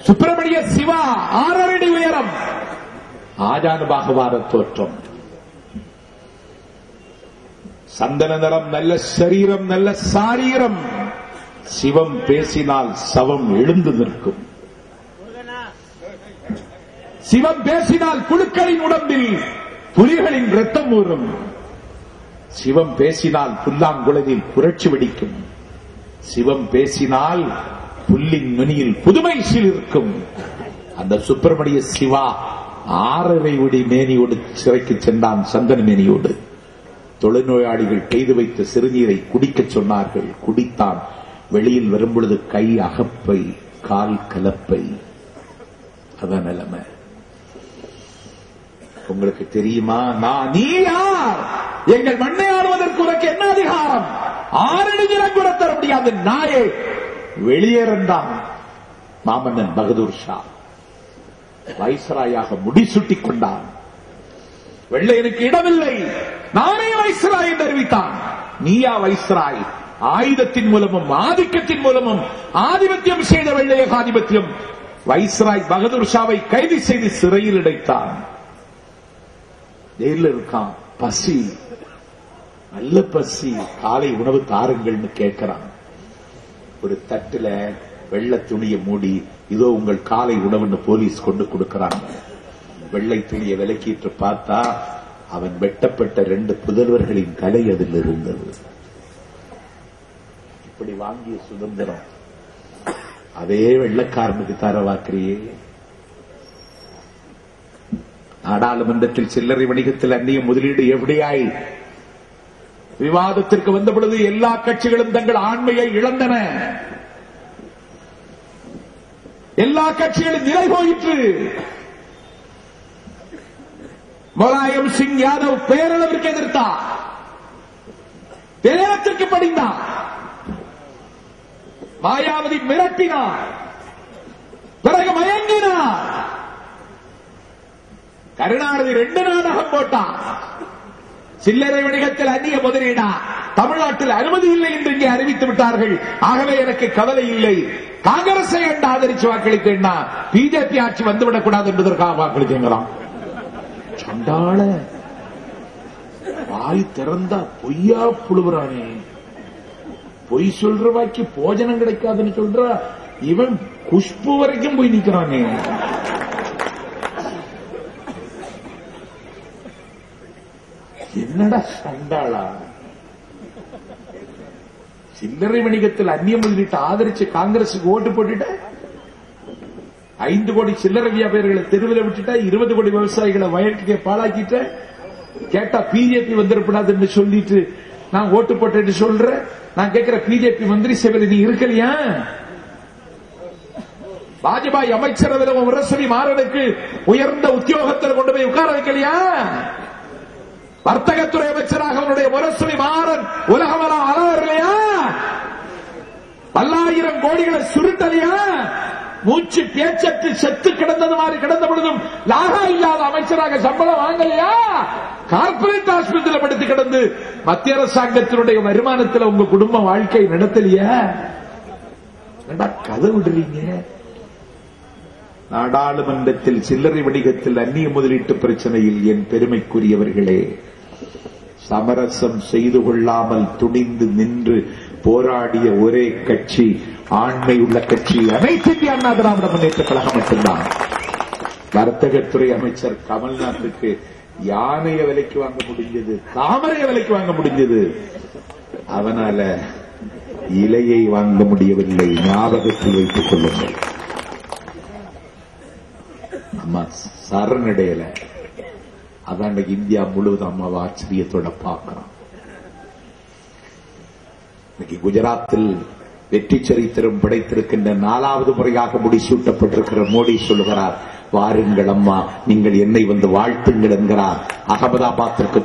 சுப்பிரமணிய சிவா 6 அடி உயரம், ஆஜானு பாகவாத தோற்றம், சந்தன நிறம், நல்ல சரீரம், நல்ல சாரீரம். சிவம் பேசினால் சவம் எழுந்து நிற்கும். சிவம் பேசினால் புழுக்களின் உடம்பில் புலிகளின் ரத்தம் ஊறும். சிவம் பேசினால் புல்லாங்குழலில் புரட்சி வெடிக்கும். சிவம் பேசினால் புல்லின் நுனியில் புதுமை இருக்கும். அந்த சுப்பிரமணிய சிவா 6 அடி மேனியோடு சிறைக்கு சென்றான். சந்தன மேனியோடு தொழுநோயாளிகள் பெய்து வைத்த சிறுநீரை குடிக்கச் சொன்னார்கள். குடித்தான். வெளியில் வரும்பொழுது கை அகப்பை, கால் கலப்பை. அதான் நிலைமை. உங்களுக்கு தெரியுமா? நீ யார்? எங்கள் மண்ணை ஆளுவதற்கு உனக்கு என்ன அதிகாரம்? 6 அடி நிலம் கூட தர முடியாது நாயே. வெளியேறந்தான் மாமன்னன் பகதூர் ஷா. வைஸ்ராயாக முடிசூட்டிக் கொண்டான். வெள்ளையனுக்கு இடமில்லை, நானே வைஸ்ராய் என்று அறிவித்தான். நீயா வைஸ்ராய்? ஆயுதத்தின் மூலமும் ஆதிக்கத்தின் மூலமும் ஆதிபத்தியம் செய்த வெள்ளைய ஆதிபத்தியம். வைஸ்ராய் பகதூர் ஷாவை கைது செய்து சிறையில் அடைத்தான். ஜெயில இருக்கான். பசி, நல்ல பசி. காலை உணவு தாருங்கள்னு கேட்கிறான். ஒரு தட்டுல வெள்ளை துணியை மூடி, இதோ உங்கள் காலை உணவுன்னு போலீஸ் கொண்டு கொடுக்கிறாங்க. வெள்ளை துணியை விலக்கிட்டு பார்த்தா அவன் வெட்டப்பட்ட 2 புதல்வர்களின் தலை அதில் இருந்தது. இப்படி வாங்கிய சுதந்திரம் அதே வெள்ளக்காரனுக்கு தரவாக்கிறியே. நாடாளுமன்றத்தில் சில்லறை வணிகத்தில் அந்நிய முதலீடு எப்படியாய் விவாதத்திற்கு வந்த பொழுது எல்லா கட்சிகளும் தங்கள் ஆண்மையை இழந்தன. எல்லா கட்சிகளும் நிலை போயிற்று. முலாயம் சிங் யாதவ் பேரளவிற்கு எதிர்த்தார், பேரத்திற்கு படிந்தார். மாயாவதி மிரட்டினார், பிறகு மயங்கினார். கருணாநிதி 2 நாடகம் போட்டார். சில்லறை வணிகத்தில் அந்நிய முதலீடா? தமிழ்நாட்டில் அனுமதி இல்லை என்று இங்கே அறிவித்து விட்டார்கள். ஆகவே எனக்கு கவலை இல்லை. காங்கிரஸை என்று ஆதரிச்சு வாக்களித்தேன்னா பிஜேபி ஆட்சி வந்துவிடக் கூடாது என்பதற்காக வாக்களித்தேங்கிறான். சண்டாள வாய் திறந்தா பொய்யா புழுவுறானே. பொய் சொல்றவாக்கி போஜனம் கிடைக்காதுன்னு சொல்ற இவன் குஷ்பு வரைக்கும் போய் நிக்கிறானே. என்னடா சண்டாளா? சில்லறை வணிகத்தில் அந்நிய முதலீட்டை ஆதரிச்சு காங்கிரசுக்கு ஓட்டு போட்டுட்ட, 5 கோடி சில்லறை வியாபாரிகளை தெருவில் விட்டுட்ட, 20 கோடி விவசாயிகளை வயலுக்கு பாழாக்கிட்ட. கேட்டா பிஜேபி வந்துடக்கூடாது என்று சொல்லிட்டு நான் ஓட்டு போட்டு சொல்றேன். நான் கேட்கிற பிஜேபி மந்திரி சபையில் நீ இருக்கலையா? வாஜ்பாய் அமைச்சரவையில் முரசொலி மாறனுக்கு உயர்ந்த உத்தியோகத்தில் கொண்டு போய் உட்கார வைக்கலையா? வர்த்தகத்துறை அமைச்சராக அவனுடைய முரசொலி மாறன் உலகமரம் அளவர்களையா? 10,000 கோடிகளை சுருட்டலையா? மூச்சு பேச்சற்று செத்து கிடந்தது மாதிரி கிடந்த பொழுதும் லாகா இல்லாத அமைச்சராக சம்பளம் வாங்கலையா? கார்பரேட் ஆஸ்பத்திரியில் படுத்து கிடந்து மத்திய அரசாங்கத்தினுடைய வருமானத்தில் உங்க குடும்ப வாழ்க்கை நடத்தலையா? கதை விடுறீங்க. நாடாளுமன்றத்தில் சில்லறை வணிகத்தில் அந்நிய முதலீட்டு பிரச்சனையில் என் பெருமைக்குரியவர்களே, சமரசம் செய்து கொள்ளாமல் துணிந்து நின்று போராடிய ஒரே கட்சி, ஆண்மை உள்ள கட்சி அனைத்து இந்திய அண்ணா திராவிட முன்னேற்ற கழகம் மட்டும்தான். வர்த்தகத்துறை அமைச்சர் கமல்நாத்துக்கு யானைய விலைக்கு வாங்க முடிஞ்சது, தாமரைய விலைக்கு வாங்க முடிஞ்சது. அவனால இலையை வாங்க முடியவில்லை. ஞாபகத்தில் வைத்துக் கொள்ளுங்கள். அம்மா சரணடையல. அதான் இந்தியா முழுவதும் அம்மாவை ஆச்சரியத்தோட பார்க்கிறான். இன்னைக்கு குஜராத்தில் வெற்றி சரித்திரம் படைத்திருக்கின்ற 4வது முறையாக முடிசூட்டப்பட்டிருக்கிற மோடி சொல்லுகிறார், வாருங்கள் அம்மா, நீங்கள் என்னை வந்து வாழ்த்துங்கள் என்கிறார். அகமதாபாத்திற்கு